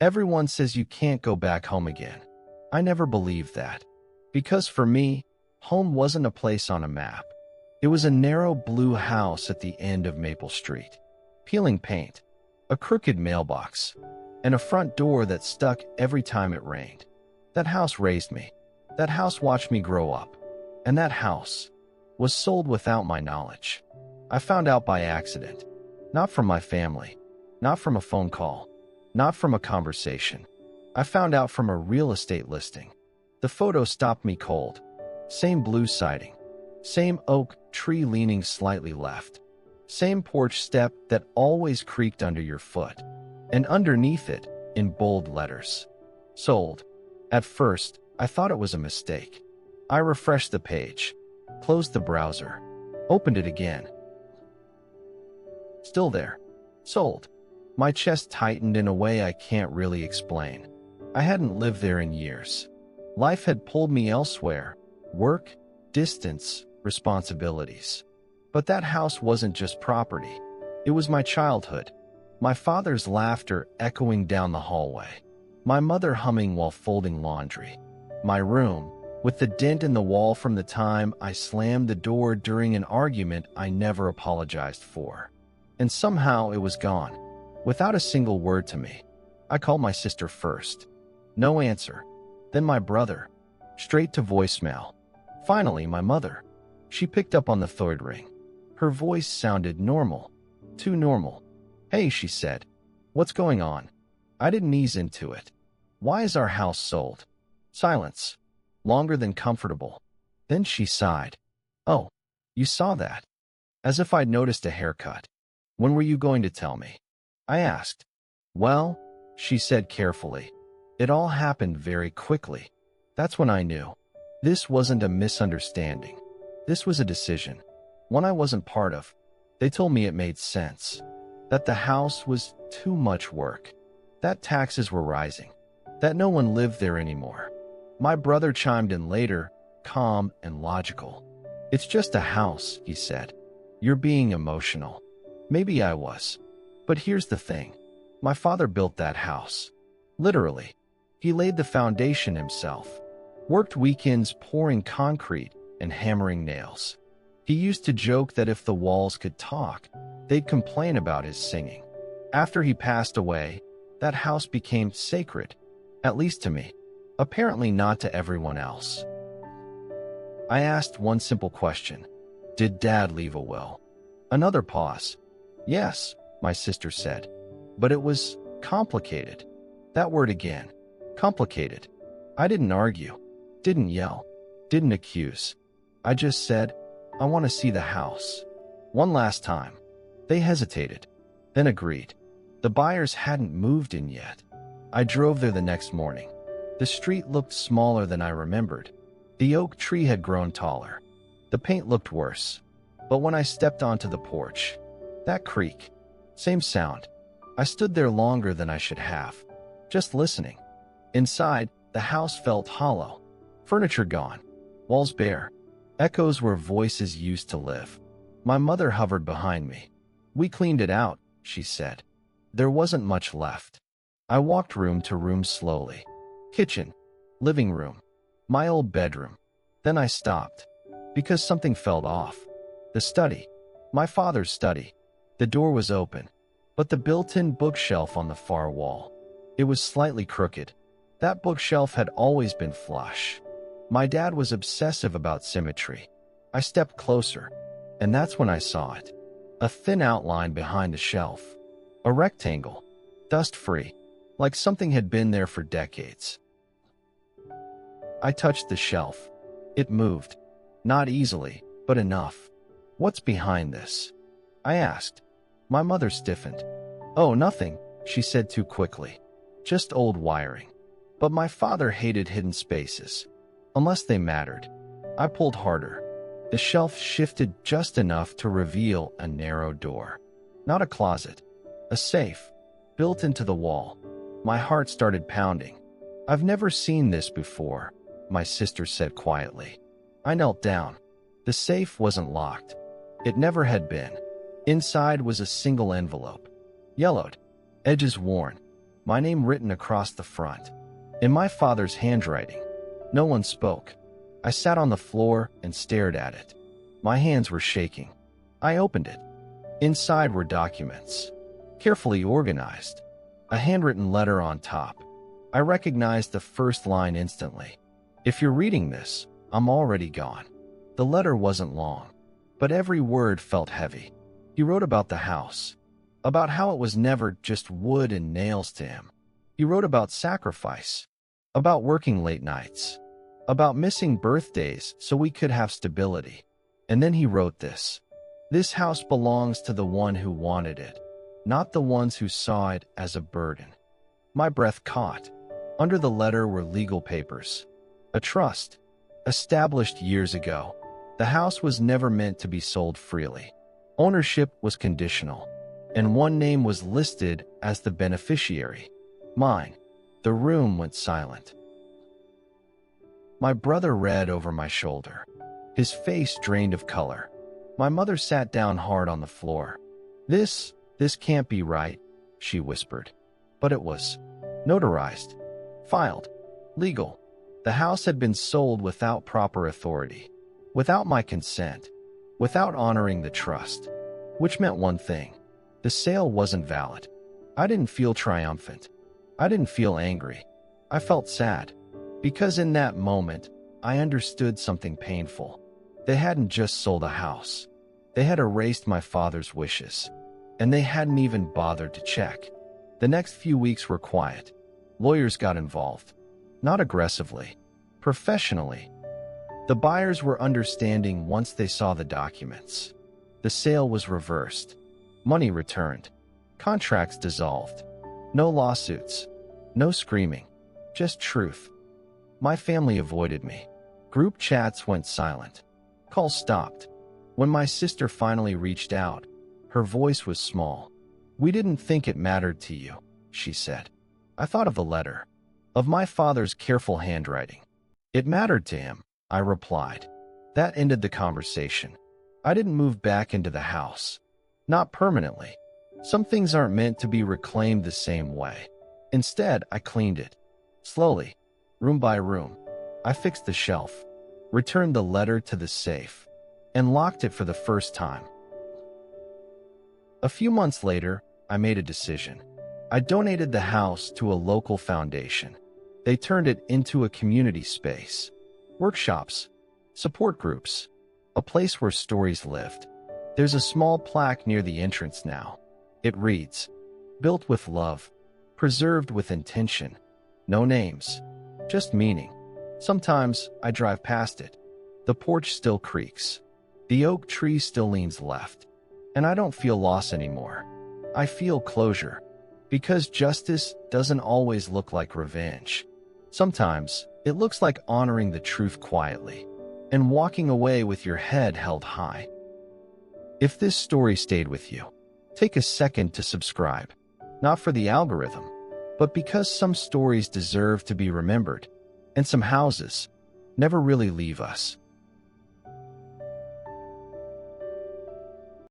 Everyone says you can't go back home again. I never believed that. Because for me, home wasn't a place on a map. It was a narrow blue house at the end of Maple Street. Peeling paint, a crooked mailbox, and a front door that stuck every time it rained. That house raised me. That house watched me grow up. And that house was sold without my knowledge. I found out by accident. Not from my family. Not from a phone call. Not from a conversation. I found out from a real estate listing. The photo stopped me cold. Same blue siding. Same oak tree leaning slightly left. Same porch step that always creaked under your foot. And underneath it, in bold letters, sold. At first, I thought it was a mistake. I refreshed the page, closed the browser, opened it again. Still there. Sold. My chest tightened in a way I can't really explain. I hadn't lived there in years. Life had pulled me elsewhere. Work, distance, responsibilities. But that house wasn't just property. It was my childhood. My father's laughter echoing down the hallway. My mother humming while folding laundry. My room, with the dent in the wall from the time I slammed the door during an argument I never apologized for. And somehow it was gone, without a single word to me. I called my sister first. No answer. Then my brother. Straight to voicemail. Finally, my mother. She picked up on the third ring. Her voice sounded normal. Too normal. "Hey," she said. "What's going on?" I didn't ease into it. "Why is our house sold?" Silence. Longer than comfortable. Then she sighed. "Oh, you saw that?" As if I'd noticed a haircut. "When were you going to tell me?" I asked. "Well," she said carefully, "it all happened very quickly. That's when I knew. This wasn't a misunderstanding. This was a decision. One I wasn't part of. They told me it made sense. That the house was too much work. That taxes were rising. That no one lived there anymore." My brother chimed in later, calm and logical. "It's just a house," he said. "You're being emotional." Maybe I was. But here's the thing. My father built that house. Literally. He laid the foundation himself. Worked weekends pouring concrete and hammering nails. He used to joke that if the walls could talk, they'd complain about his singing. After he passed away, that house became sacred, at least to me. Apparently not to everyone else. I asked one simple question. "Did Dad leave a will?" Another pause. "Yes," my sister said. "But it was complicated." That word again. Complicated. I didn't argue. Didn't yell. Didn't accuse. I just said, "I want to see the house." One last time. They hesitated. Then agreed. The buyers hadn't moved in yet. I drove there the next morning. The street looked smaller than I remembered. The oak tree had grown taller. The paint looked worse. But when I stepped onto the porch, that creak, same sound. I stood there longer than I should have, just listening. Inside, the house felt hollow. Furniture gone. Walls bare. Echoes where voices used to live. My mother hovered behind me. "We cleaned it out," she said. There wasn't much left. I walked room to room slowly. Kitchen, living room, my old bedroom. Then I stopped, because something felt off. The study, my father's study. The door was open, but the built-in bookshelf on the far wall. It was slightly crooked. That bookshelf had always been flush. My dad was obsessive about symmetry. I stepped closer, and that's when I saw it. A thin outline behind the shelf. A rectangle, dust-free, like something had been there for decades. I touched the shelf. It moved. Not easily, but enough. "What's behind this?" I asked. My mother stiffened. "Oh, nothing," she said too quickly. "Just old wiring." But my father hated hidden spaces, unless they mattered. I pulled harder. The shelf shifted just enough to reveal a narrow door. Not a closet. A safe, built into the wall. My heart started pounding. "I've never seen this before," my sister said quietly. I knelt down. The safe wasn't locked. It never had been. Inside was a single envelope. Yellowed. Edges worn. my name written across the front, in my father's handwriting. No one spoke. I sat on the floor and stared at it. My hands were shaking. I opened it. Inside were documents, carefully organized. A handwritten letter on top. I recognized the first line instantly. If you're reading this, I'm already gone. The letter wasn't long, but every word felt heavy. He wrote about the house, about how it was never just wood and nails to him. He wrote about sacrifice, about working late nights, about missing birthdays so we could have stability. And then he wrote this. This house belongs to the one who wanted it, not the ones who saw it as a burden. My breath caught. Under the letter were legal papers. A trust, established years ago. The house was never meant to be sold freely. Ownership was conditional, and one name was listed as the beneficiary. Mine. The room went silent. My brother read over my shoulder. His face drained of color. My mother sat down hard on the floor. This can't be right, she whispered. But it was. Notarized. Filed. Legal. The house had been sold without proper authority. Without my consent. Without honoring the trust. Which meant one thing. The sale wasn't valid. I didn't feel triumphant. I didn't feel angry. I felt sad. Because in that moment, I understood something painful. They hadn't just sold a house. They had erased my father's wishes. And they hadn't even bothered to check. The next few weeks were quiet. Lawyers got involved. Not aggressively. Professionally. The buyers were understanding once they saw the documents. The sale was reversed. Money returned. Contracts dissolved. No lawsuits. No screaming. Just truth. My family avoided me. Group chats went silent. Calls stopped. When my sister finally reached out, her voice was small. We didn't think it mattered to you, she said. I thought of the letter. Of my father's careful handwriting. It mattered to him, I replied. That ended the conversation. I didn't move back into the house. Not permanently. Some things aren't meant to be reclaimed the same way. Instead, I cleaned it. Slowly, room by room. I fixed the shelf, returned the letter to the safe, and locked it for the first time. A few months later, I made a decision. I donated the house to a local foundation. They turned it into a community space. Workshops, support groups, a place where stories lived. There's a small plaque near the entrance now. It reads, "Built with love, preserved with intention." No names, just meaning. Sometimes I drive past it. The porch still creaks. The oak tree still leans left. And I don't feel loss anymore. I feel closure. Because justice doesn't always look like revenge. Sometimes it looks like honoring the truth quietly and walking away with your head held high. If this story stayed with you, take a second to subscribe. Not for the algorithm, but because some stories deserve to be remembered, and some houses never really leave us.